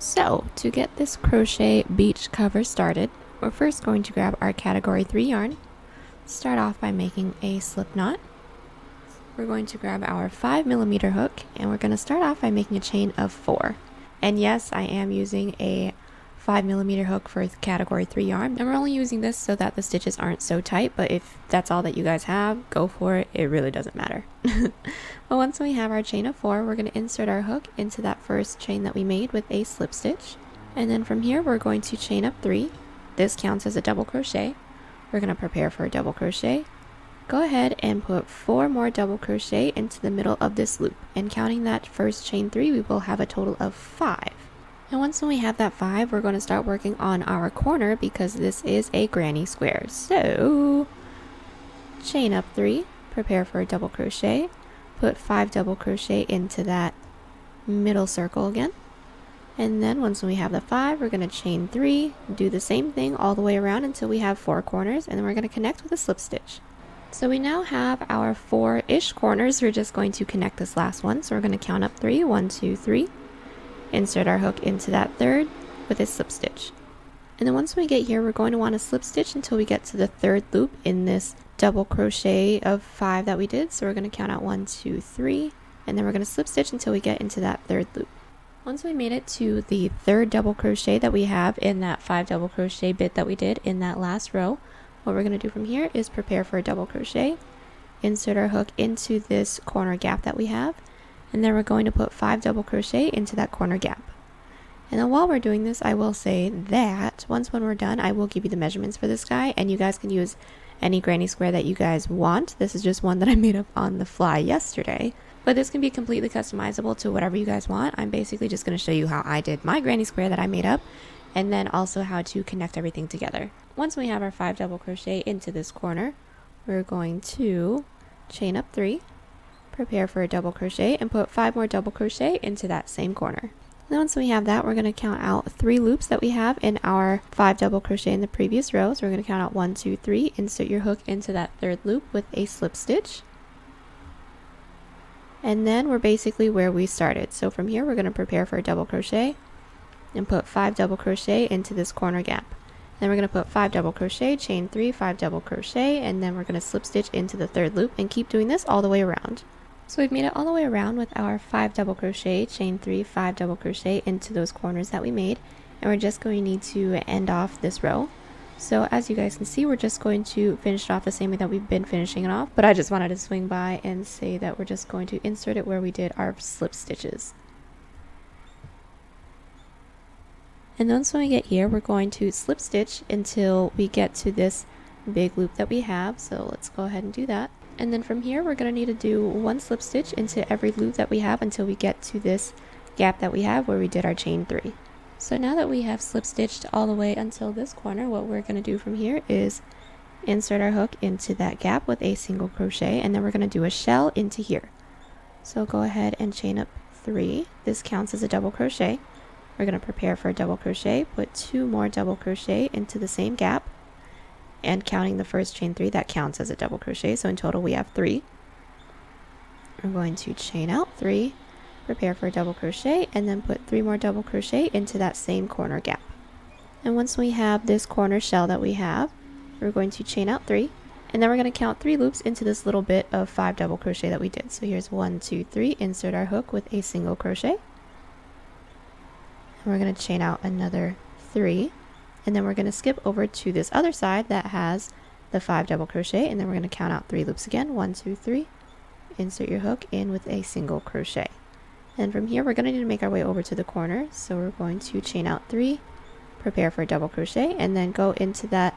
So to get this crochet beach cover started, we're first going to grab our category 3 yarn, start off by making a slip knot. We're going to grab our 5mm hook and we're going to start off by making a chain of 4. And yes, I am using a 5mm hook for category 3 yarn, and we're only using this so that the stitches aren't so tight, but if that's all that you guys have, go for it. It really doesn't matter. But once we have our chain of 4, we're going to insert our hook into that first chain that we made with a slip stitch, and then from here we're going to chain up 3. This counts as a double crochet. We're going to prepare for a double crochet. Go ahead and put 4 more double crochet into the middle of this loop, and counting that first chain 3, we will have a total of 5. And once we have that 5, we're going to start working on our corner because this is a granny square. So chain up 3, prepare for a double crochet, put 5 double crochet into that middle circle again. And then once we have the 5, we're going to chain 3, do the same thing all the way around until we have 4 corners, and then we're going to connect with a slip stitch. So we now have our 4-ish corners. We're just going to connect this last one. So we're going to count up 3, 1, 2, 3. Insert our hook into that third with a slip stitch. And then once we get here, we're going to want to slip stitch until we get to the third loop in this double crochet of 5 that we did. So we're going to count out 1, 2, 3, and then we're going to slip stitch until we get into that third loop. Once we made it to the third double crochet that we have in that 5 double crochet bit that we did in that last row, what we're going to do from here is prepare for a double crochet, insert our hook into this corner gap that we have, and then we're going to put 5 double crochet into that corner gap. And then while we're doing this, I will say that when we're done, I will give you the measurements for this guy, and you guys can use any granny square that you guys want. This is just one that I made up on the fly yesterday, but this can be completely customizable to whatever you guys want. I'm basically just going to show you how I did my granny square that I made up, and then also how to connect everything together. Once we have our 5 double crochet into this corner, we're going to chain up 3, prepare for a double crochet, and put 5 more double crochet into that same corner. Then once we have that, we're going to count out 3 loops that we have in our 5 double crochet in the previous row. So we're going to count out 1, 2, 3, insert your hook into that third loop with a slip stitch. And then we're basically where we started. So from here, we're going to prepare for a double crochet and put 5 double crochet into this corner gap. Then we're going to put 5 double crochet, chain 3, 5 double crochet, and then we're going to slip stitch into the third loop and keep doing this all the way around. So we've made it all the way around with our 5 double crochet, chain 3, 5 double crochet into those corners that we made, and we're just going to need to end off this row. So as you guys can see, we're just going to finish it off the same way that we've been finishing it off, but I just wanted to swing by and say that we're just going to insert it where we did our slip stitches. And once when we get here, we're going to slip stitch until we get to this big loop that we have. So let's go ahead and do that. And then from here, we're going to need to do 1 slip stitch into every loop that we have until we get to this gap that we have where we did our chain 3. So now that we have slip stitched all the way until this corner, what we're going to do from here is insert our hook into that gap with a single crochet, and then we're going to do a shell into here. So go ahead and chain up 3. This counts as a double crochet. We're going to prepare for a double crochet, put 2 more double crochet into the same gap, and counting the first chain 3, that counts as a double crochet. So in total we have 3. We're going to chain out 3, prepare for a double crochet, and then put 3 more double crochet into that same corner gap. And once we have this corner shell that we have, we're going to chain out 3, and then we're going to count 3 loops into this little bit of 5 double crochet that we did. So here's 1, 2, 3, insert our hook with a single crochet. And we're going to chain out another 3, and then we're going to skip over to this other side that has the 5 double crochet, and then we're going to count out 3 loops again. 1, 2, 3, insert your hook in with a single crochet. And from here, we're going to need to make our way over to the corner. So we're going to chain out 3, prepare for a double crochet, and then go into that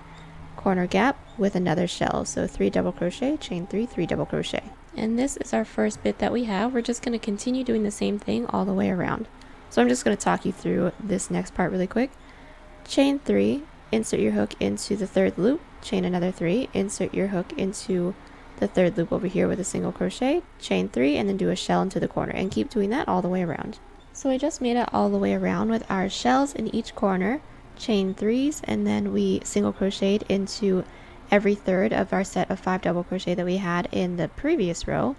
corner gap with another shell. So 3 double crochet, chain 3, 3 double crochet. And this is our first bit that we have. We're just going to continue doing the same thing all the way around. So I'm just going to talk you through this next part really quick. Chain 3, insert your hook into the third loop, chain another 3, insert your hook into the third loop over here with a single crochet, chain 3, and then do a shell into the corner, and keep doing that all the way around. So I just made it all the way around with our shells in each corner, chain 3s, and then we single crocheted into every third of our set of 5 double crochet that we had in the previous row.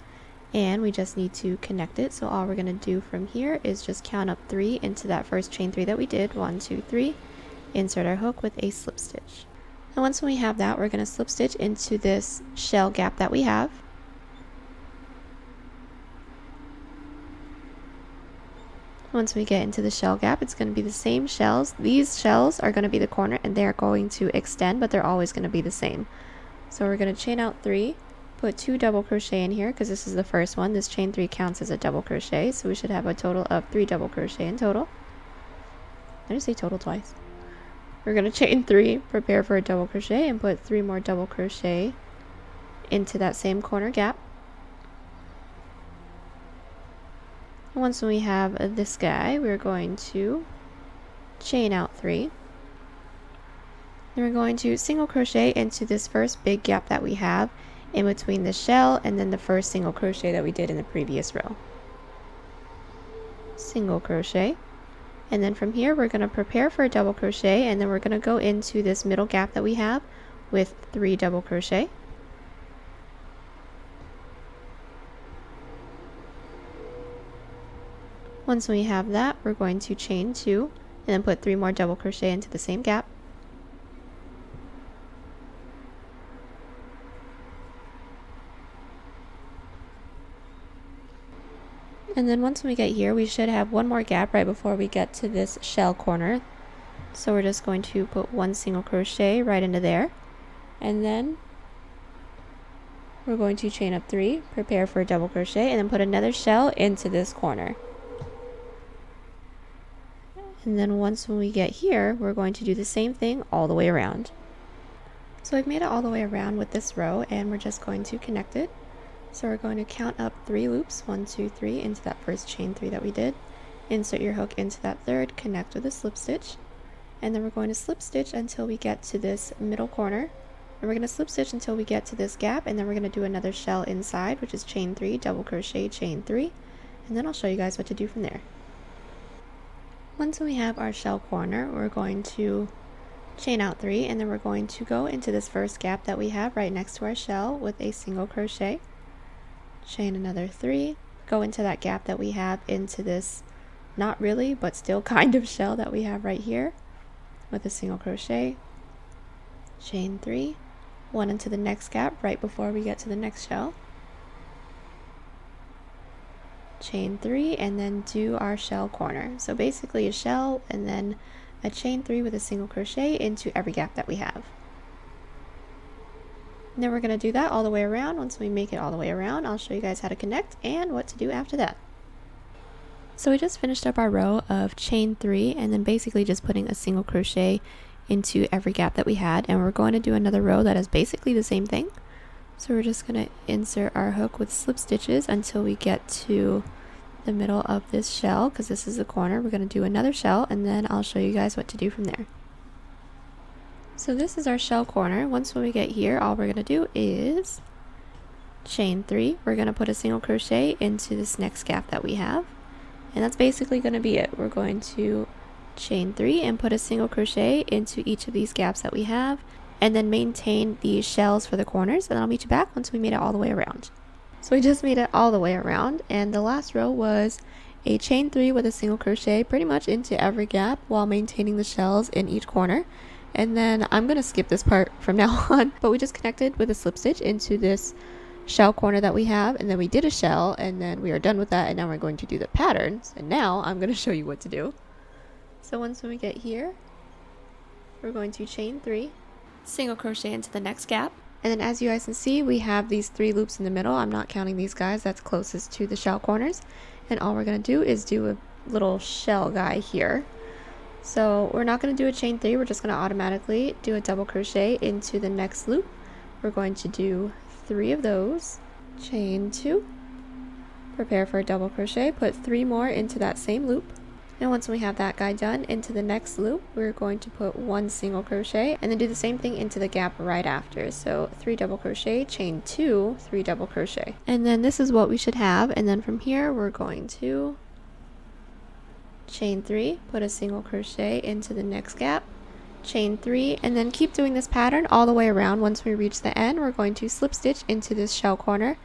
and we just need to connect it. So all we're going to do from here is just count up 3 into that first chain 3 that we did. 1, 2, 3. Insert our hook with a slip stitch. And once we have that, we're going to slip stitch into this shell gap that we have. Once we get into the shell gap, it's going to be the same shells. These shells are going to be the corner and they're going to extend, but they're always going to be the same. So we're going to chain out 3, put 2 double crochet in here because this is the first one. This chain 3 counts as a double crochet, so we should have a total of 3 double crochet in total. Did I say total twice? We're going to chain 3, prepare for a double crochet, and put 3 more double crochet into that same corner gap. Once we have this guy, we're going to chain out 3. Then we're going to single crochet into this first big gap that we have in between the shell and then the first single crochet that we did in the previous row. Single crochet. And then from here we're going to prepare for a double crochet, and then we're going to go into this middle gap that we have with 3 double crochet. Once we have that, we're going to chain 2 and then put 3 more double crochet into the same gap. And then once we get here, we should have 1 more gap right before we get to this shell corner. So we're just going to put 1 single crochet right into there. And then we're going to chain up 3, prepare for a double crochet, and then put another shell into this corner. And then once we get here, we're going to do the same thing all the way around. So I've made it all the way around with this row, and we're just going to connect it. So we're going to count up 3 loops, 1, 2, 3, into that first chain 3 that we did. Insert your hook into that third, connect with a slip stitch, and then we're going to slip stitch until we get to this middle corner. And we're going to slip stitch until we get to this gap, and then we're going to do another shell inside, which is chain 3, double crochet, chain 3, and then I'll show you guys what to do from there. Once we have our shell corner, we're going to chain out 3, and then we're going to go into this first gap that we have right next to our shell with a single crochet. Chain another 3, go into that gap that we have into this not really but still kind of shell that we have right here with a single crochet. Chain 3, 1 into the next gap right before we get to the next shell. Chain 3, and then do our shell corner. So basically a shell and then a chain 3 with a single crochet into every gap that we have. And then we're going to do that all the way around. Once we make it all the way around, I'll show you guys how to connect and what to do after that. So we just finished up our row of chain 3 and then basically just putting a single crochet into every gap that we had, and we're going to do another row that is basically the same thing. So we're just going to insert our hook with slip stitches until we get to the middle of this shell, because this is the corner. We're going to do another shell, and then I'll show you guys what to do from there. So this is our shell corner. Once when we get here, all we're going to do is chain 3. We're going to put a single crochet into this next gap that we have, and that's basically going to be it. We're going to chain 3 and put a single crochet into each of these gaps that we have, and then maintain these shells for the corners, and I'll meet you back once we made it all the way around. So we just made it all the way around, and the last row was a chain 3 with a single crochet pretty much into every gap while maintaining the shells in each corner. And then I'm going to skip this part from now on, but we just connected with a slip stitch into this shell corner that we have, and then we did a shell, and then we are done with that, and now we're going to do the patterns, and now I'm going to show you what to do. So once when we get here, we're going to chain 3, single crochet into the next gap, and then as you guys can see, we have these 3 loops in the middle. I'm not counting these guys, that's closest to the shell corners, and all we're going to do is do a little shell guy here. So we're not going to do a chain 3, we're just going to automatically do a double crochet into the next loop. We're going to do 3 of those, chain 2, prepare for a double crochet, put 3 more into that same loop. And once we have that guy done, into the next loop, we're going to put 1 single crochet and then do the same thing into the gap right after. So 3 double crochet, chain 2, 3 double crochet. And then this is what we should have. And then from here, we're going to chain 3, put a single crochet into the next gap, chain 3, and then keep doing this pattern all the way around. Once we reach the end, we're going to slip stitch into this shell corner,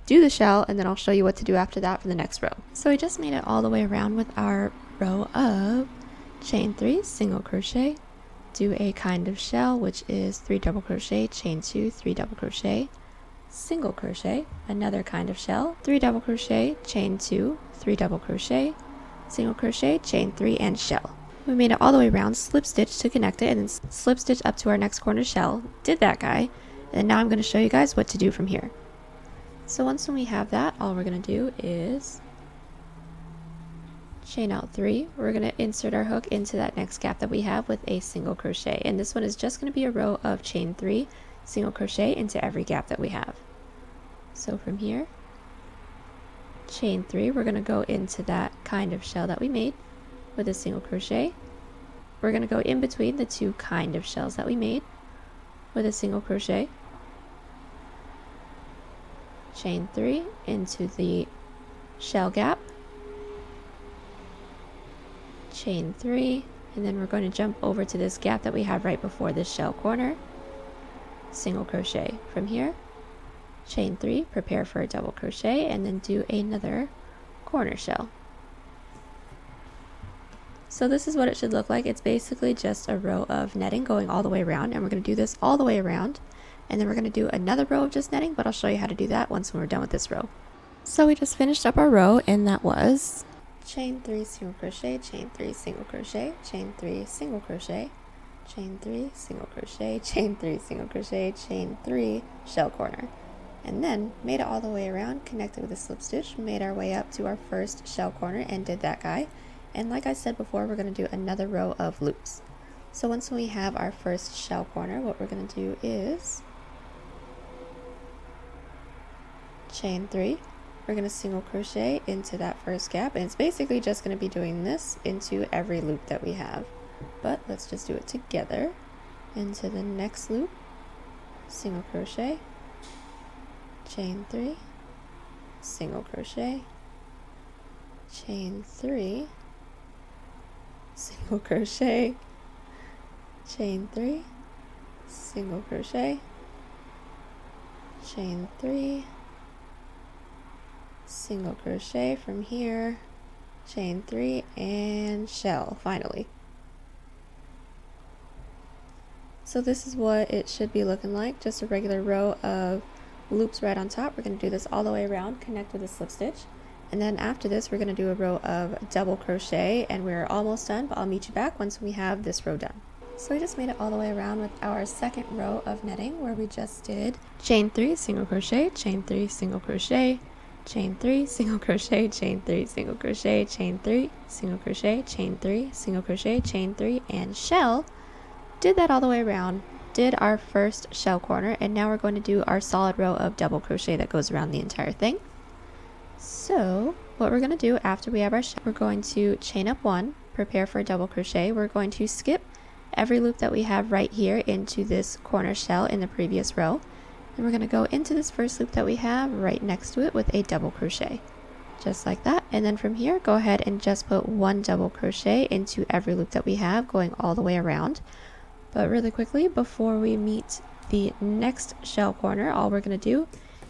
do the shell, and then I'll show you what to do after that for the next row. So we just made it all the way around with our row of chain 3, single crochet, do a kind of shell, which is 3 double crochet, chain 2, 3 double crochet, single crochet, another kind of shell, 3 double crochet, chain 2, 3 double crochet, single crochet, chain 3, and shell. We made it all the way around, slip stitch to connect it, and then slip stitch up to our next corner shell, did that guy, and now I'm going to show you guys what to do from here. So once we have that, all we're going to do is chain out 3. We're going to insert our hook into that next gap that we have with a single crochet, and this one is just going to be a row of chain 3, single crochet into every gap that we have. So from here, chain 3, we're going to go into that kind of shell that we made with a single crochet. We're going to go in between the 2 kind of shells that we made with a single crochet, chain 3 into the shell gap, chain 3, and then we're going to jump over to this gap that we have right before this shell corner, single crochet. From here, chain 3, prepare for a double crochet, and then do another corner shell. So this is what it should look like. It's basically just a row of netting going all the way around, and we're going to do this all the way around, and then we're going to do another row of just netting, but I'll show you how to do that once we're done with this row. So we just finished up our row, and that was chain 3, single crochet, chain 3, single crochet, chain 3, single crochet, chain 3, single crochet, chain 3, single crochet, chain 3, shell corner, and then made it all the way around, connected with a slip stitch, made our way up to our first shell corner and did that guy. And like I said before, we're going to do another row of loops. So once we have our first shell corner, what we're going to do is chain 3. We're going to single crochet into that first gap, and it's basically just going to be doing this into every loop that we have. But let's just do it together. Into the next loop, single crochet, chain 3, single crochet, chain 3, single crochet, chain 3, single crochet, chain 3, single crochet. From here, chain 3, and shell finally. So this is what it should be looking like, just a regular row of loops right on top. We're going to do this all the way around, connect with a slip stitch, and then after this we're going to do a row of double crochet, and we're almost done, but I'll meet you back once we have this row done. So we just made it all the way around with our second row of netting, where we just did chain 3, single crochet, chain 3, single crochet, chain 3, single crochet, chain 3, single crochet, chain 3, single crochet, chain 3, single crochet, chain 3, and shell. Did that all the way around, did our first shell corner, and now we're going to do our solid row of double crochet that goes around the entire thing. So what we're going to do after we have our shell, we're going to chain up 1, prepare for a double crochet. We're going to skip every loop that we have right here into this corner shell in the previous row, and we're going to go into this first loop that we have right next to it with a double crochet, just like that. And then from here, go ahead and just put 1 double crochet into every loop that we have going all the way around. But really quickly, before we meet the next shell corner, all we're going to do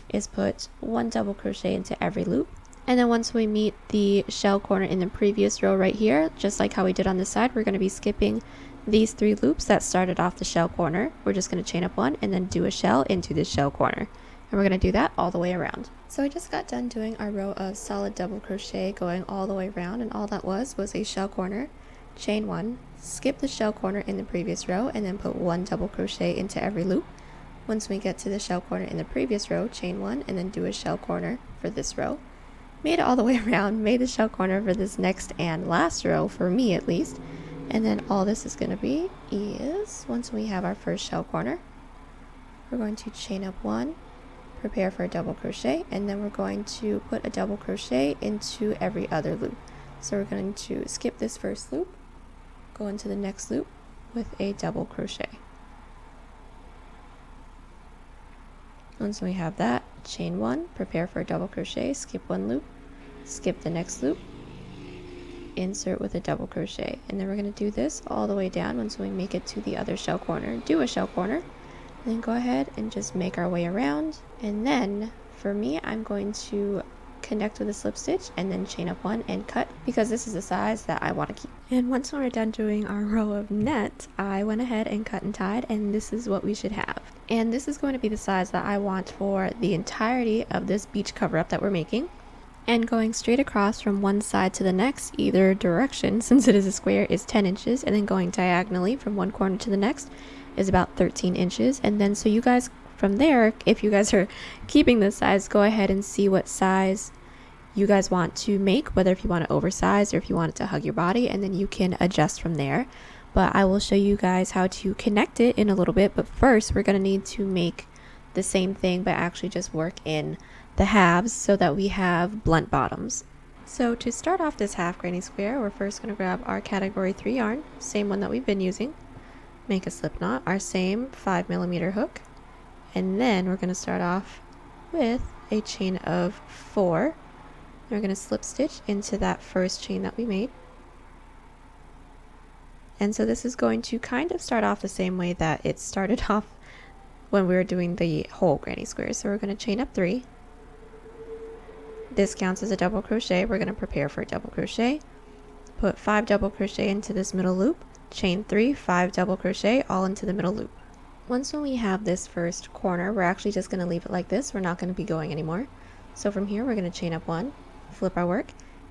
is put 1 double crochet into every loop. And then once we meet the shell corner in the previous row right here, just like how we did on this side, we're going to be skipping these 3 loops that started off the shell corner. We're just going to chain up 1 and then do a shell into this shell corner. And we're going to do that all the way around. So we just got done doing our row of solid double crochet going all the way around, and all that was a shell corner, chain 1, skip the shell corner in the previous row, and then put 1 double crochet into every loop. Once we get to the shell corner in the previous row, chain 1 and then do a shell corner for this row. Made it all the way around, made the shell corner for this next and last row, for me at least. And then all this is going to be is, once we have our first shell corner, we're going to chain up 1, prepare for a double crochet, and then we're going to put a double crochet into every other loop. So we're going to skip this first loop, go into the next loop with a double crochet. Once we have that, chain 1, prepare for a double crochet, skip 1 loop, skip the next loop, insert with a double crochet, and then we're going to do this all the way down once we make it to the other shell corner. Do a shell corner, and then go ahead and just make our way around, and then for me, I'm going to connect with a slip stitch and then chain up one and cut, because this is the size that I want to keep. And once we're done doing our row of net, I went ahead and cut and tied, and this is what we should have. And this is going to be the size that I want for the entirety of this beach cover up that we're making. And going straight across from one side to the next, either direction, since it is a square, is 10 inches, and then going diagonally from one corner to the next is about 13 inches. And then so you guys, from there, if you guys are keeping this size, go ahead and see what size you guys want to make, whether if you want it oversized or if you want it to hug your body, and then you can adjust from there. But I will show you guys how to connect it in a little bit, but first we're going to need to make the same thing but actually just work in the halves so that we have blunt bottoms. So to start off this half granny square, we're first going to grab our category 3 yarn, same one that we've been using, make a slip knot, our same 5mm hook, and then we're going to start off with a chain of 4. We're going to slip stitch into that first chain that we made. And so this is going to kind of start off the same way that it started off when we were doing the whole granny square. So we're going to chain up 3. This counts as a double crochet. We're going to prepare for a double crochet. Put 5 double crochet into this middle loop, chain 3, 5 double crochet all into the middle loop. Once when we have this first corner, we're actually just going to leave it like this. We're not going to be going anymore. So from here, we're going to chain up 1, flip our work,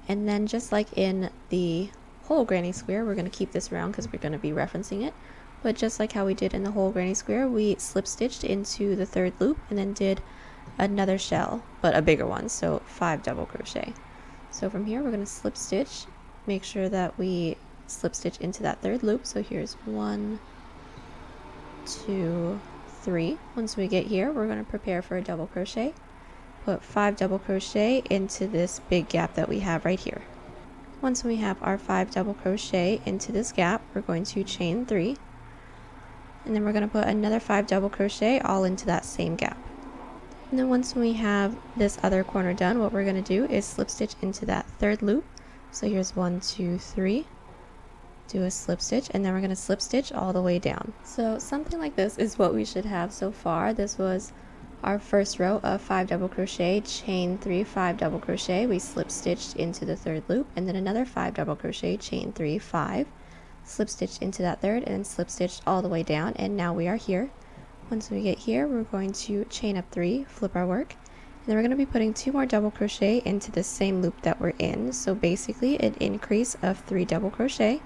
and then just like in the whole granny square, we're going to keep this round because we're going to be referencing it. But just like how we did in the whole granny square, we slip stitched into the 3rd loop and then did another shell, but a bigger one, so 5 double crochet. So from here we're going to slip stitch, make sure that we slip stitch into that 3rd loop. So here's 1, 2, 3. Once we get here, we're going to prepare for a double crochet, put 5 double crochet into this big gap that we have right here. Once we have our 5 double crochet into this gap, we're going to chain 3, and then we're going to put another 5 double crochet all into that same gap. And then once we have this other corner done, what we're going to do is slip stitch into that 3rd loop. So here's 1, 2, 3, do a slip stitch, and then we're going to slip stitch all the way down. So something like this is what we should have so far. This was our first row of 5 double crochet, chain 3, 5 double crochet, we slip stitched into the 3rd loop, and then another 5 double crochet, chain 3, 5, slip stitched into that 3rd, and then slip stitched all the way down, and now we are here. Once we get here, we're going to chain up 3, flip our work, and then we're going to be putting 2 more double crochet into the same loop that we're in. So basically an increase of 3 double crochet,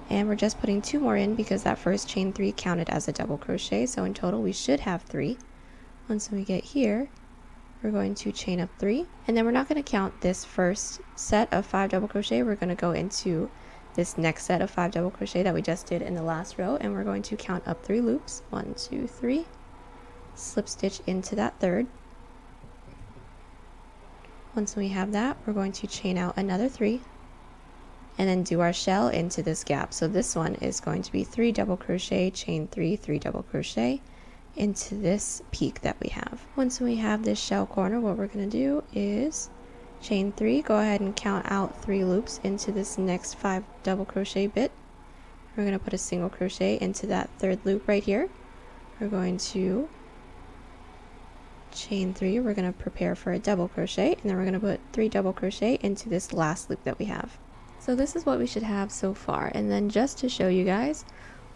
and we're just putting 2 more in because that first chain 3 counted as a double crochet, so in total we should have 3. Once we get here, we're going to chain up 3, and then we're not going to count this first set of 5 double crochet. We're going to go into this next set of 5 double crochet that we just did in the last row, and we're going to count up 3 loops, 1, 2, 3, slip stitch into that 3rd. Once we have that, we're going to chain out another 3, and then do our shell into this gap. So this one is going to be 3 double crochet, chain 3, 3 double crochet into this peak that we have. Once we have this shell corner, what we're going to do is chain 3, go ahead and count out 3 loops into this next 5 double crochet bit. We're going to put a single crochet into that 3rd loop right here. We're going to chain 3, we're going to prepare for a double crochet, and then we're going to put 3 double crochet into this last loop that we have. So this is what we should have so far, and then just to show you guys,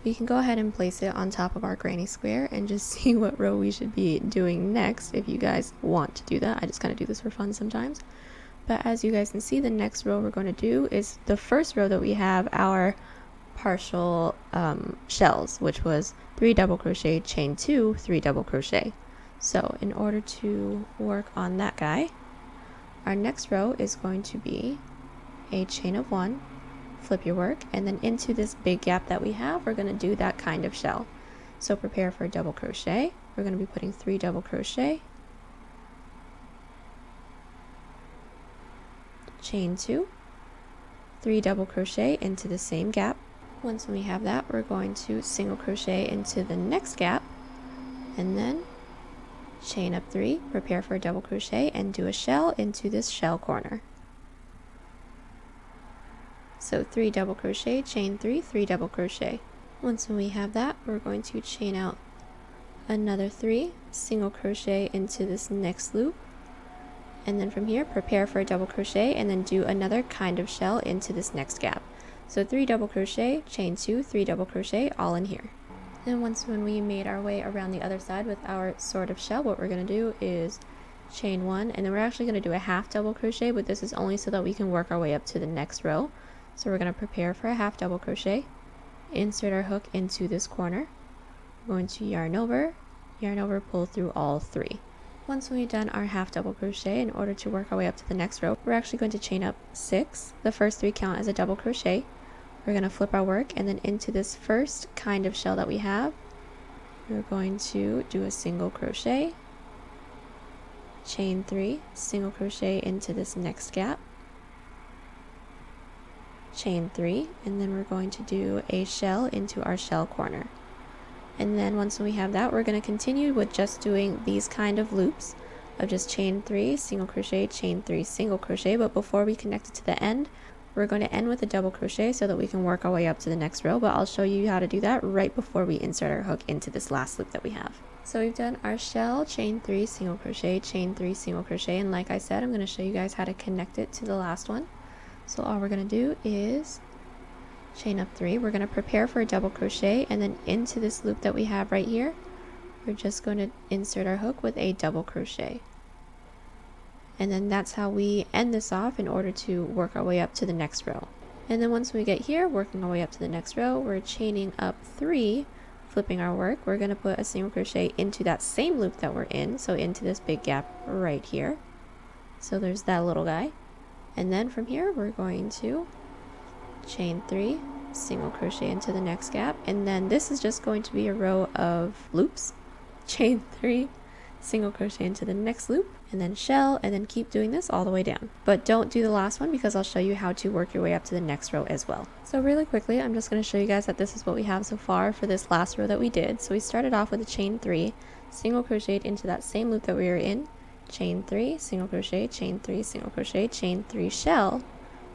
we can go ahead and place it on top of our granny square and just see what row we should be doing next if you guys want to do that. I just kind of do this for fun sometimes. But as you guys can see, the next row we're going to do is the first row that we have our partial shells, which was 3 double crochet, chain 2, 3 double crochet. So in order to work on that guy, our next row is going to be a chain of 1, flip your work, and then into this big gap that we have, we're going to do that kind of shell. So prepare for a double crochet. We're going to be putting 3 double crochet, chain 2, 3 double crochet into the same gap. Once we have that, we're going to single crochet into the next gap, and then chain up 3, prepare for a double crochet, and do a shell into this shell corner. So 3 double crochet, chain 3, 3 double crochet. Once we have that, we're going to chain out another 3 single crochet into this next loop, and then from here prepare for a double crochet and then do another kind of shell into this next gap. So 3 double crochet, chain 2, 3 double crochet, all in here. And when we made our way around the other side with our sort of shell, what we're going to do is chain 1, and then we're actually going to do a half double crochet, but this is only so that we can work our way up to the next row. So we're going to prepare for a half double crochet, insert our hook into this corner, we're going to yarn over, pull through all 3. Once we've done our half double crochet, in order to work our way up to the next row, we're actually going to chain up 6. The first 3 count as a double crochet. We're going to flip our work, and then into this first kind of shell that we have, we're going to do a single crochet, chain 3, single crochet into this next gap, chain 3, and then we're going to do a shell into our shell corner. And then once we have that, we're going to continue with just doing these kind of loops of just chain 3, single crochet, chain 3, single crochet, but before we connect it to the end, we're going to end with a double crochet so that we can work our way up to the next row, but I'll show you how to do that right before we insert our hook into this last loop that we have. So we've done our shell, chain 3, single crochet, chain 3, single crochet, and like I said, I'm going to show you guys how to connect it to the last one. So all we're going to do is chain up 3, we're going to prepare for a double crochet, and then into this loop that we have right here, we're just going to insert our hook with a double crochet. And then that's how we end this off in order to work our way up to the next row. And then once we get here, working our way up to the next row, we're chaining up 3, flipping our work. We're going to put a single crochet into that same loop that we're in, so into this big gap right here. So there's that little guy. And then from here, we're going to chain 3, single crochet into the next gap, and then this is just going to be a row of loops, chain 3, single crochet into the next loop, and then shell, and then keep doing this all the way down. But don't do the last one because I'll show you how to work your way up to the next row as well. So really quickly, I'm just going to show you guys that this is what we have so far for this last row that we did. So we started off with a chain 3, single crocheted into that same loop that we were in, chain 3, single crochet, chain 3, single crochet, chain 3, shell,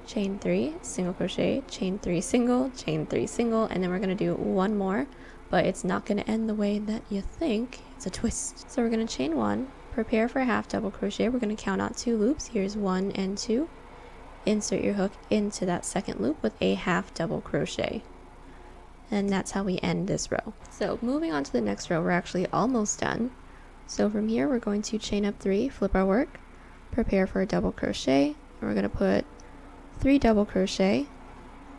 chain 3, single crochet, chain 3, single, chain 3, single, and then we're going to do one more, but it's not going to end the way that you think. It's a twist. So we're going to chain 1, prepare for a half double crochet. We're going to count out 2 loops. Here's 1 and 2. Insert your hook into that second loop with a half double crochet. And that's how we end this row. So moving on to the next row, we're actually almost done. So from here, we're going to chain up 3, flip our work, prepare for a double crochet, and we're going to put 3 double crochet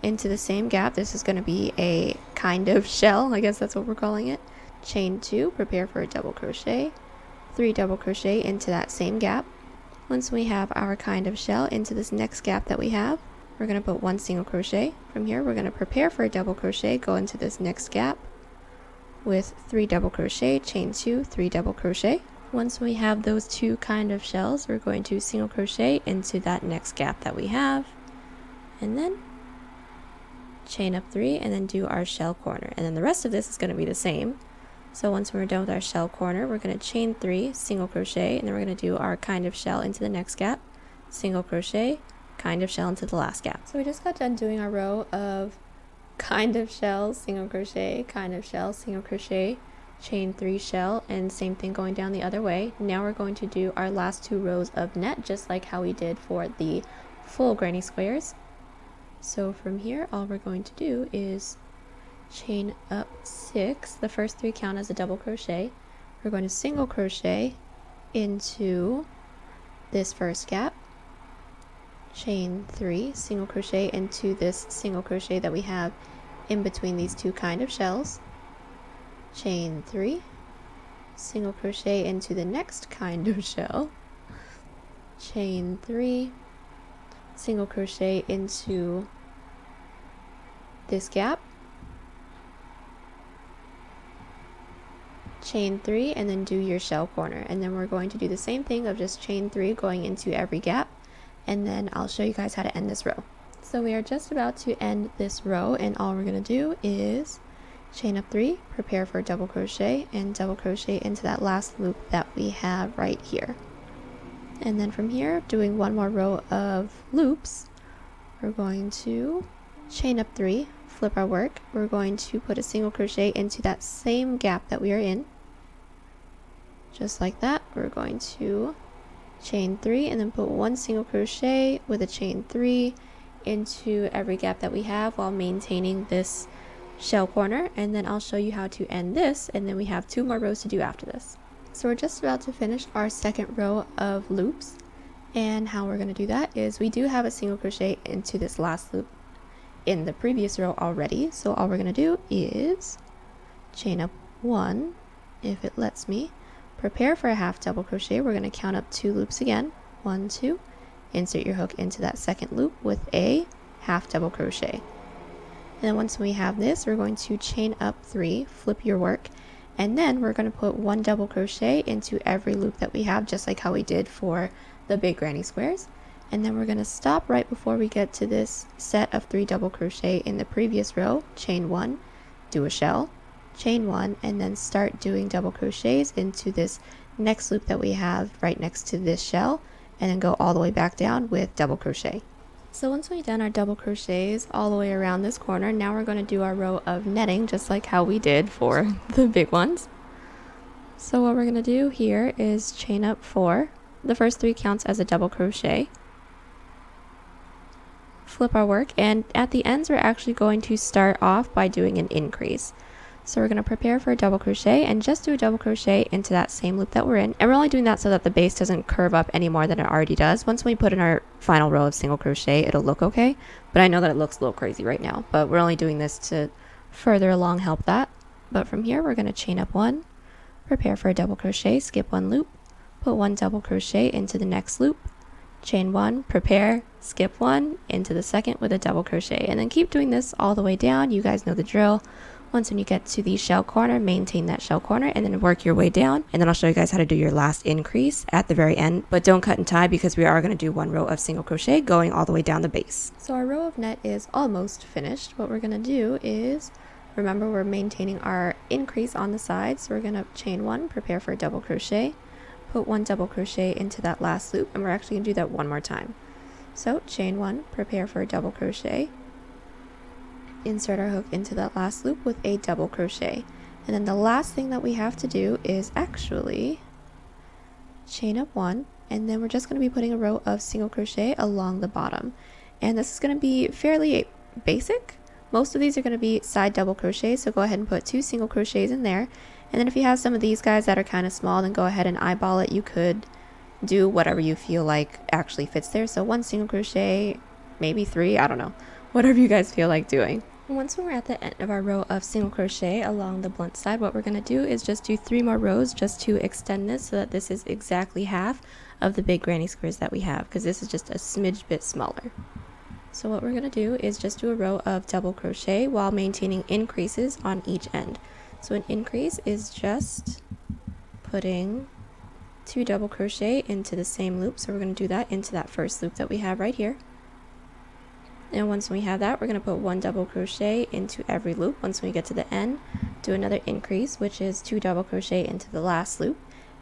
into the same gap. This is going to be a kind of shell, I guess that's what we're calling it. Chain 2, prepare for a double crochet, 3 double crochet into that same gap. Once we have our kind of shell into this next gap that we have, we're going to put 1 single crochet. From here, we're going to prepare for a double crochet, go into this next gap with 3 double crochet, chain 2, 3 double crochet. Once we have those 2 kind of shells, we're going to single crochet into that next gap that we have, and then chain up 3 and then do our shell corner. And then the rest of this is going to be the same. So once we're done with our shell corner, we're going to chain 3, single crochet, and then we're going to do our kind of shell into the next gap, single crochet, kind of shell into the last gap. So we just got done doing our row of kind of shell, single crochet, kind of shell, single crochet, chain 3 shell, and same thing going down the other way. Now we're going to do our last 2 rows of net, just like how we did for the full granny squares. So from here, all we're going to do is chain up 6. The first 3 count as a double crochet. We're going to single crochet into this first gap, chain 3, single crochet into this single crochet that we have in between these 2 kind of shells, chain 3, single crochet into the next kind of shell, chain 3, single crochet into this gap, chain 3, and then do your shell corner. And then we're going to do the same thing of just chain 3 going into every gap, and then I'll show you guys how to end this row. So we are just about to end this row, and all we're going to do is chain up 3, prepare for a double crochet, and double crochet into that last loop that we have right here. And then from here, doing one more row of loops, we're going to chain up 3, flip our work, we're going to put a single crochet into that same gap that we are in, Just like that. We're going to chain 3 and then put 1 single crochet with a chain 3 into every gap that we have while maintaining this shell corner, and then I'll show you how to end this, and then we have 2 more rows to do after this. So we're just about to finish our second row of loops, and how we're going to do that is we do have a single crochet into this last loop in the previous row already, so all we're going to do is chain up 1 if it lets me, prepare for a half double crochet. We're going to count up 2 loops again, 1, 2, insert your hook into that second loop with a half double crochet. And then once we have this, we're going to chain up 3, flip your work, and then we're going to put 1 double crochet into every loop that we have, just like how we did for the big granny squares. And then we're going to stop right before we get to this set of 3 double crochet in the previous row, chain 1, do a shell, chain 1, and then start doing double crochets into this next loop that we have right next to this shell, and then go all the way back down with double crochet. So once we've done our double crochets all the way around this corner, now we're going to do our row of netting just like how we did for the big ones. So what we're going to do here is chain up 4. The first 3 counts as a double crochet. Flip our work, and at the ends we're actually going to start off by doing an increase. So we're going to prepare for a double crochet and just do a double crochet into that same loop that we're in. And we're only doing that so that the base doesn't curve up any more than it already does. Once we put in our final row of single crochet, it'll look okay. But I know that it looks a little crazy right now, but we're only doing this to further along help that. But from here, we're going to chain up 1, prepare for a double crochet, skip 1 loop, put 1 double crochet into the next loop, chain 1, prepare, skip 1 into the second with a double crochet, and then keep doing this all the way down. You guys know the drill. Once when you get to the shell corner, maintain that shell corner and then work your way down, and then I'll show you guys how to do your last increase at the very end. But don't cut and tie, because we are going to do 1 row of single crochet going all the way down the base. So our row of net is almost finished. What we're going to do is, remember, we're maintaining our increase on the sides, so we're going to chain 1, prepare for a double crochet, put 1 double crochet into that last loop, and we're actually going to do that 1 more time. So chain 1, prepare for a double crochet, insert our hook into that last loop with a double crochet, and then the last thing that we have to do is actually chain up 1, and then we're just going to be putting a row of single crochet along the bottom, and this is going to be fairly basic. Most of these are going to be side double crochets, so go ahead and put 2 single crochets in there, and then if you have some of these guys that are kind of small, then go ahead and eyeball it. You could do whatever you feel like actually fits there, so 1 single crochet, maybe 3, I don't know, whatever you guys feel like doing. Once we're at the end of our row of single crochet along the blunt side, what we're going to do is just do 3 more rows just to extend this so that this is exactly half of the big granny squares that we have, because this is just a smidge bit smaller. So what we're going to do is just do a row of double crochet while maintaining increases on each end. So an increase is just putting 2 double crochet into the same loop, so we're going to do that into that first loop that we have right here. And once we have that, we're going to put 1 double crochet into every loop. Once we get to the end, do another increase, which is 2 double crochet into the last loop,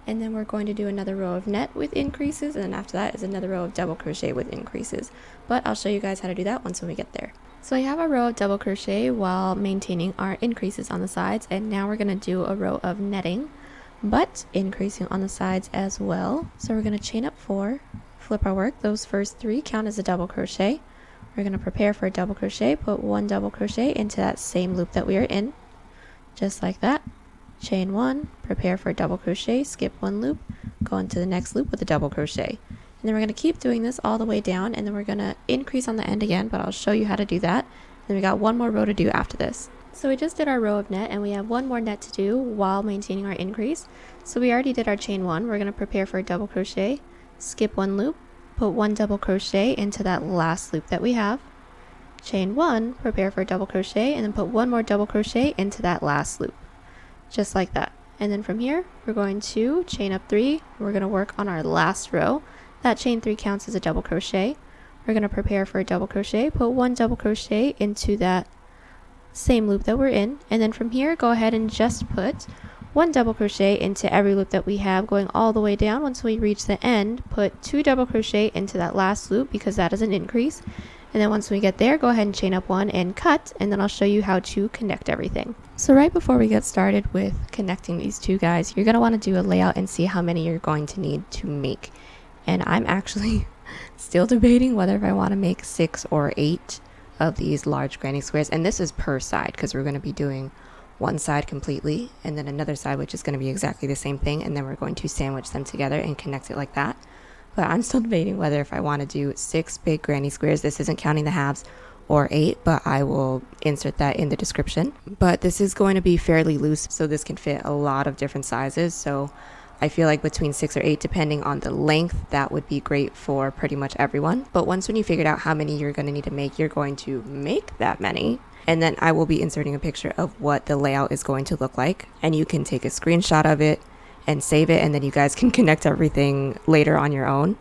and then we're going to do another row of net with increases, and then after that is another row of double crochet with increases. But I'll show you guys how to do that once when we get there. So we have a row of double crochet while maintaining our increases on the sides, and now we're going to do a row of netting but increasing on the sides as well. So we're going to chain up 4, flip our work. Those first 3 count as a double crochet. We're going to prepare for a double crochet, put 1 double crochet into that same loop that we are in, just like that. Chain 1, prepare for a double crochet, skip 1 loop, go into the next loop with a double crochet. And then we're going to keep doing this all the way down, and then we're going to increase on the end again, but I'll show you how to do that. Then we got 1 more row to do after this. So we just did our row of net, and we have 1 more net to do while maintaining our increase. So we already did our chain 1. We're going to prepare for a double crochet, skip 1 loop, put 1 double crochet into that last loop that we have, chain 1, prepare for a double crochet, and then put 1 more double crochet into that last loop, just like that. And then from here, we're going to chain up 3. We're going to work on our last row. That chain 3 counts as a double crochet. We're going to prepare for a double crochet, put 1 double crochet into that same loop that we're in, and then from here, go ahead and just put 1 double crochet into every loop that we have going all the way down. Once we reach the end, put 2 double crochet into that last loop because that is an increase. And then once we get there, go ahead and chain up 1 and cut, and then I'll show you how to connect everything. So right before we get started with connecting these two guys, you're going to want to do a layout and see how many you're going to need to make. And I'm actually still debating whether if I want to make 6 or 8 of these large granny squares, and this is per side because we're going to be doing one side completely and then another side which is going to be exactly the same thing, and then we're going to sandwich them together and connect it like that. But I'm still debating whether if I want to do 6 big granny squares, this isn't counting the halves, or 8, but I will insert that in the description. But this is going to be fairly loose, so this can fit a lot of different sizes, so I feel like between 6 or 8, depending on the length, that would be great for pretty much everyone. But once when you figured out how many you're going to need to make, you're going to make that many. And then I will be inserting a picture of what the layout is going to look like. And you can take a screenshot of it and save it, and then you guys can connect everything later on your own.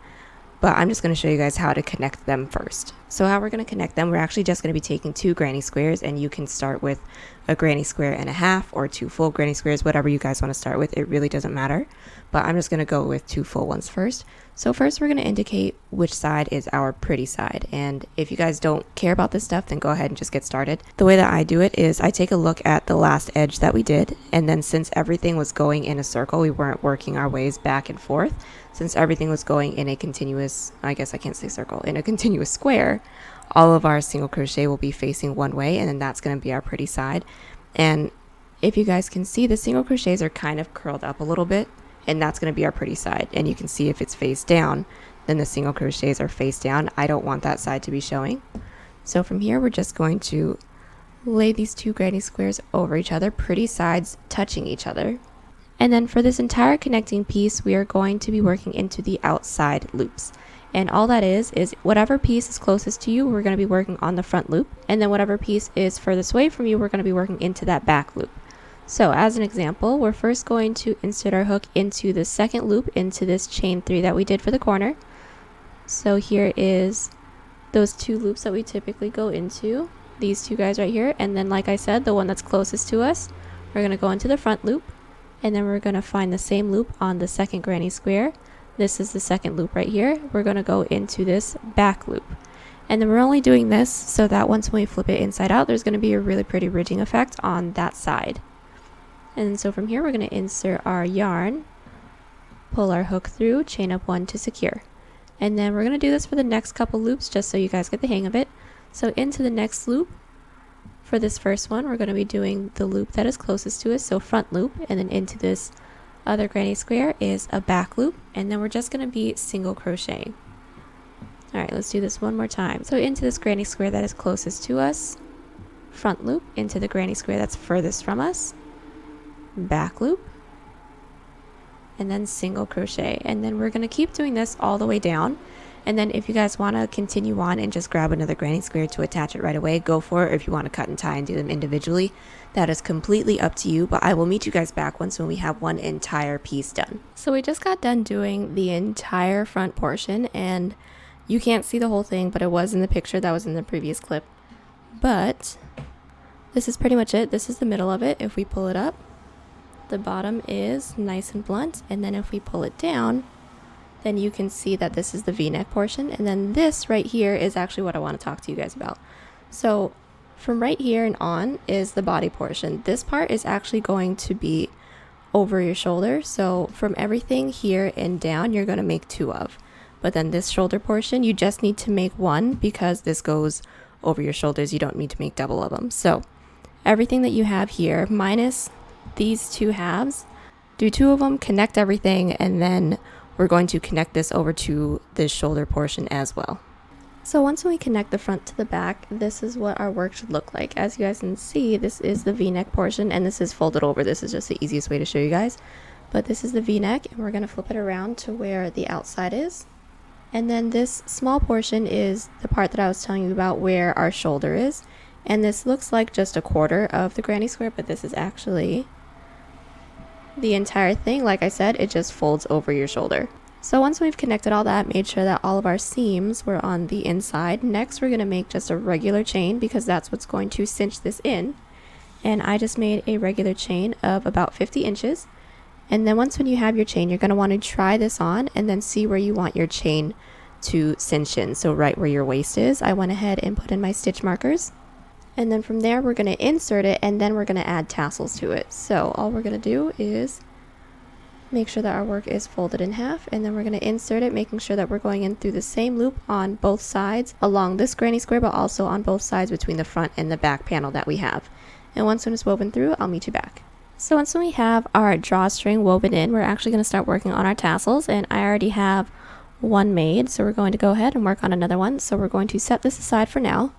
But I'm just going to show you guys how to connect them first. So how we're going to connect them, we're actually just going to be taking 2 granny squares, and you can start with a granny square and a half or 2 full granny squares, whatever you guys want to start with. It really doesn't matter, but I'm just going to go with 2 full ones first. So first we're going to indicate which side is our pretty side, and if you guys don't care about this stuff, then go ahead and just get started. The way that I do it is I take a look at the last edge that we did, and then since everything was going in a circle, we weren't working our ways back and forth. Since everything was going in a continuous, I guess I can't say circle, in a continuous square, all of our single crochet will be facing one way, and then that's going to be our pretty side. And if you guys can see, the single crochets are kind of curled up a little bit, and that's going to be our pretty side. And you can see if it's face down, then the single crochets are face down. I don't want that side to be showing. So from here, we're just going to lay these 2 granny squares over each other, pretty sides touching each other. And then for this entire connecting piece, we are going to be working into the outside loops. And all that is whatever piece is closest to you, we're going to be working on the front loop. And then whatever piece is furthest away from you, we're going to be working into that back loop. So as an example, we're first going to insert our hook into the second loop into this chain 3 that we did for the corner. So here is those 2 loops that we typically go into, these 2 guys right here. And then like I said, the one that's closest to us, we're going to go into the front loop. And then we're going to find the same loop on the second granny square. This is the second loop right here. We're going to go into this back loop. And then we're only doing this so that once we flip it inside out, there's going to be a really pretty ridging effect on that side. And so from here, we're going to insert our yarn, pull our hook through, chain up 1 to secure. And then we're going to do this for the next couple loops just so you guys get the hang of it. So into the next loop, for this first one, we're going to be doing the loop that is closest to us, so front loop, and then into this other granny square is a back loop, and then we're just going to be single crocheting. Alright, let's do this one more time. So into this granny square that is closest to us, front loop, into the granny square that's furthest from us, back loop, and then single crochet. And then we're going to keep doing this all the way down. And then if you guys want to continue on and just grab another granny square to attach it right away, go for it. Or if you want to cut and tie and do them individually, that is completely up to you. But I will meet you guys back once when we have one entire piece done. So we just got done doing the entire front portion, and you can't see the whole thing, but it was in the picture that was in the previous clip. But this is pretty much it. This is the middle of it. If we pull it up, the bottom is nice and blunt, and then if we pull it down, then you can see that this is the V-neck portion, and then this right here is actually what I want to talk to you guys about. So from right here and on is the body portion. This part is actually going to be over your shoulder, so from everything here and down you're going to make 2 of. But then this shoulder portion, you just need to make 1 because this goes over your shoulders. You don't need to make double of them. So everything that you have here minus these 2 halves, do 2 of them, connect everything, and then we're going to connect this over to this shoulder portion as well. So once we connect the front to the back, this is what our work should look like. As you guys can see, this is the V-neck portion, and this is folded over. This is just the easiest way to show you guys. But this is the V-neck, and we're going to flip it around to where the outside is. And then this small portion is the part that I was telling you about where our shoulder is. And this looks like just a quarter of the granny square, but this is actually the entire thing. Like I said, it just folds over your shoulder. So once we've connected all that, made sure that all of our seams were on the inside, next we're going to make just a regular chain because that's what's going to cinch this in. and I just made a regular chain of about 50 inches. And then when you have your chain, you're going to want to try this on and then see where you want your chain to cinch in. So right where your waist is, I went ahead and put in my stitch markers. And then from there, we're going to insert it, and then we're going to add tassels to it. So all we're going to do is make sure that our work is folded in half, and then we're going to insert it, making sure that we're going in through the same loop on both sides along this granny square, but also on both sides between the front and the back panel that we have. And once it's woven through, I'll meet you back. So once we have our drawstring woven in, we're actually going to start working on our tassels, and I already have one made, so we're going to go ahead and work on another one. So we're going to set this aside for now.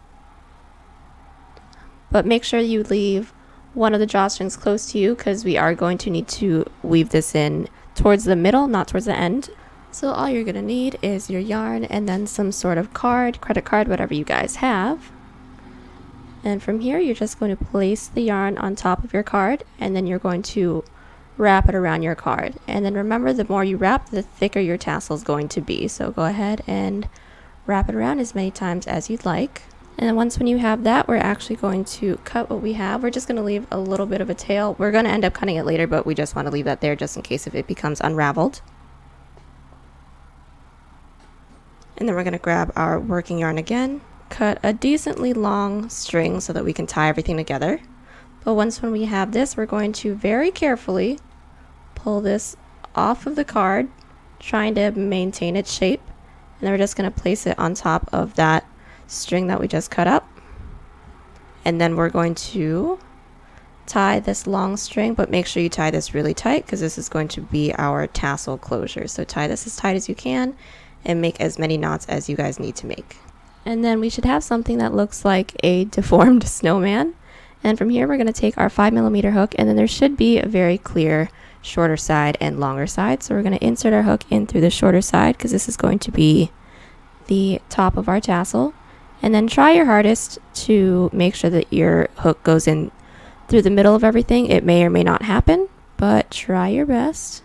But make sure you leave one of the drawstrings close to you, because we are going to need to weave this in towards the middle, not towards the end. So all you're going to need is your yarn and then some sort of card, credit card, whatever you guys have. And from here, you're just going to place the yarn on top of your card, and then you're going to wrap it around your card. And then remember, the more you wrap, the thicker your tassel is going to be. So go ahead and wrap it around as many times as you'd like. And then when you have that, we're actually going to cut what we have. We're just going to leave a little bit of a tail. We're going to end up cutting it later, but we just want to leave that there just in case if it becomes unraveled. And then we're going to grab our working yarn again, cut a decently long string so that we can tie everything together. But when we have this, we're going to very carefully pull this off of the card, trying to maintain its shape. And then we're just going to place it on top of that string that we just cut up, and then we're going to tie this long string, but make sure you tie this really tight because this is going to be our tassel closure. So tie this as tight as you can and make as many knots as you guys need to make. And then we should have something that looks like a deformed snowman. And from here, we're going to take our 5mm hook, and then there should be a very clear shorter side and longer side. So we're going to insert our hook in through the shorter side because this is going to be the top of our tassel. And then try your hardest to make sure that your hook goes in through the middle of everything. It may or may not happen, but try your best.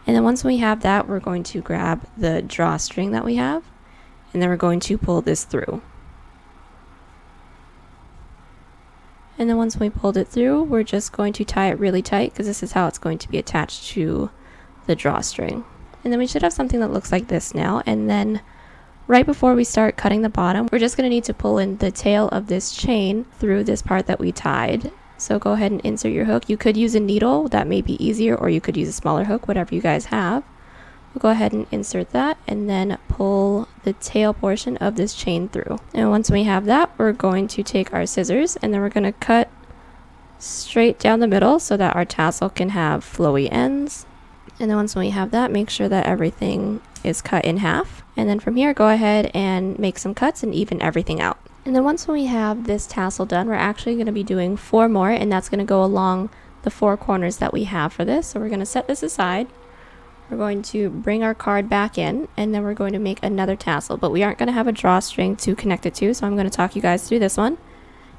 And then once we have that, we're going to grab the drawstring that we have, and then we're going to pull this through. And then once we pulled it through, we're just going to tie it really tight because this is how it's going to be attached to the drawstring. And then we should have something that looks like this now. And then right before we start cutting the bottom, we're just going to need to pull in the tail of this chain through this part that we tied. So go ahead and insert your hook. You could use a needle, that may be easier, or you could use a smaller hook, whatever you guys have. We'll go ahead and insert that and then pull the tail portion of this chain through. And once we have that, we're going to take our scissors and then we're going to cut straight down the middle so that our tassel can have flowy ends. And then once we have that, make sure that everything is cut in half. And then from here, go ahead and make some cuts and even everything out. And then once we have this tassel done, we're actually going to be doing 4 more, and that's going to go along the 4 corners that we have for this. So we're going to set this aside. We're going to bring our card back in, and then we're going to make another tassel, but we aren't going to have a drawstring to connect it to, so I'm going to talk you guys through this one.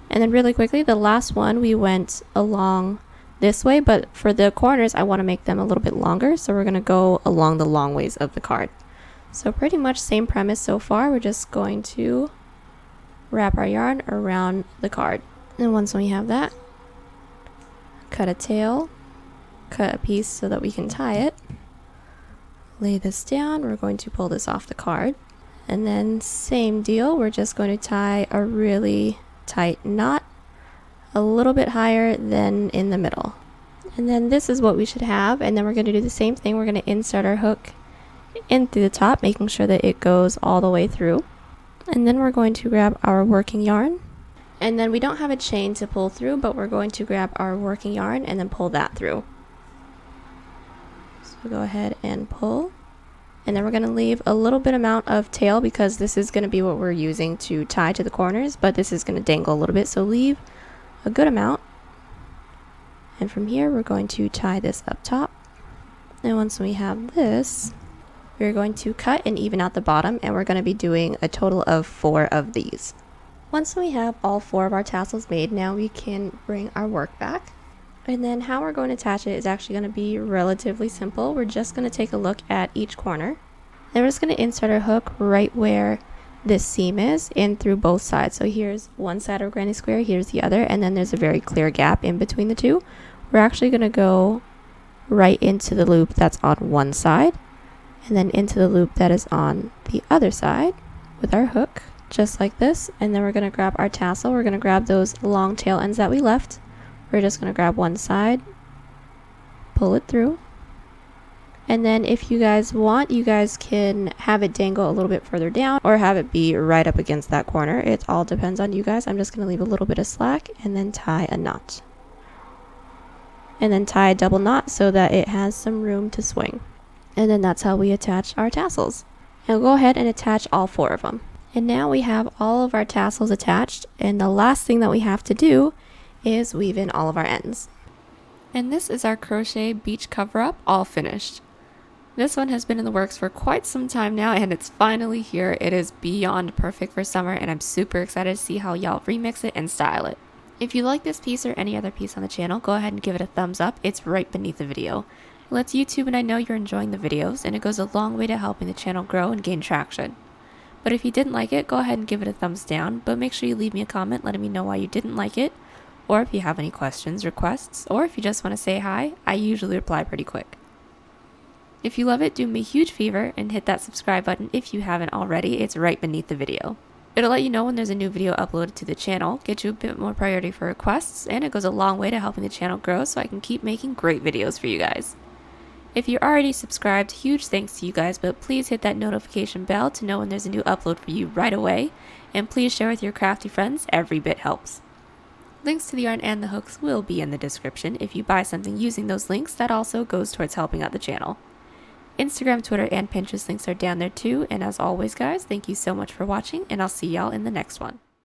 And then really quickly, the last one, we went along this way, but for the corners I want to make them a little bit longer, so we're going to go along the long ways of the card. So pretty much same premise so far. We're just going to wrap our yarn around the card, and once we have that, cut a tail, cut a piece so that we can tie it, lay this down. We're going to pull this off the card, and then same deal, we're just going to tie a really tight knot a little bit higher than in the middle. And then this is what we should have, and then we're going to do the same thing. We're going to insert our hook in through the top, making sure that it goes all the way through. And then we're going to grab our working yarn, and then we don't have a chain to pull through, but we're going to grab our working yarn and then pull that through. So go ahead and pull, and then we're going to leave a little bit amount of tail because this is going to be what we're using to tie to the corners, but this is going to dangle a little bit, so leave a good amount. And from here we're going to tie this up top, and once we have this, we're going to cut and even out the bottom, and we're going to be doing a total of 4 of these. Once we have all 4 of our tassels made, now we can bring our work back. And then how we're going to attach it is actually going to be relatively simple. We're just going to take a look at each corner. Then we're just going to insert our hook right where this seam is in through both sides. So here's one side of granny square, here's the other, and then there's a very clear gap in between the two. We're actually going to go right into the loop that's on one side and then into the loop that is on the other side with our hook, just like this. And then we're going to grab our tassel. We're going to grab those long tail ends that we left. We're just going to grab one side, pull it through, and then if you guys want, you guys can have it dangle a little bit further down or have it be right up against that corner. It all depends on you guys. I'm just going to leave a little bit of slack and then tie a knot. And then tie a double knot so that it has some room to swing. And then that's how we attach our tassels. And we'll go ahead and attach all 4 of them. And now we have all of our tassels attached, and the last thing that we have to do is weave in all of our ends. And this is our crochet beach cover up all finished. This one has been in the works for quite some time now, and it's finally here. It is beyond perfect for summer, and I'm super excited to see how y'all remix it and style it. If you like this piece or any other piece on the channel, go ahead and give it a thumbs up. It's right beneath the video. It lets YouTube and I know you're enjoying the videos, and it goes a long way to helping the channel grow and gain traction. But if you didn't like it, go ahead and give it a thumbs down, but make sure you leave me a comment letting me know why you didn't like it, or if you have any questions, requests, or if you just want to say hi. I usually reply pretty quick. If you love it, do me a huge favor and hit that subscribe button if you haven't already. It's right beneath the video. It'll let you know when there's a new video uploaded to the channel, get you a bit more priority for requests, and it goes a long way to helping the channel grow so I can keep making great videos for you guys. If you're already subscribed, huge thanks to you guys, but please hit that notification bell to know when there's a new upload for you right away, and please share with your crafty friends. Every bit helps. Links to the yarn and the hooks will be in the description. If you buy something using those links, that also goes towards helping out the channel. Instagram, Twitter, and Pinterest links are down there too. And as always, guys, thank you so much for watching, and I'll see y'all in the next one.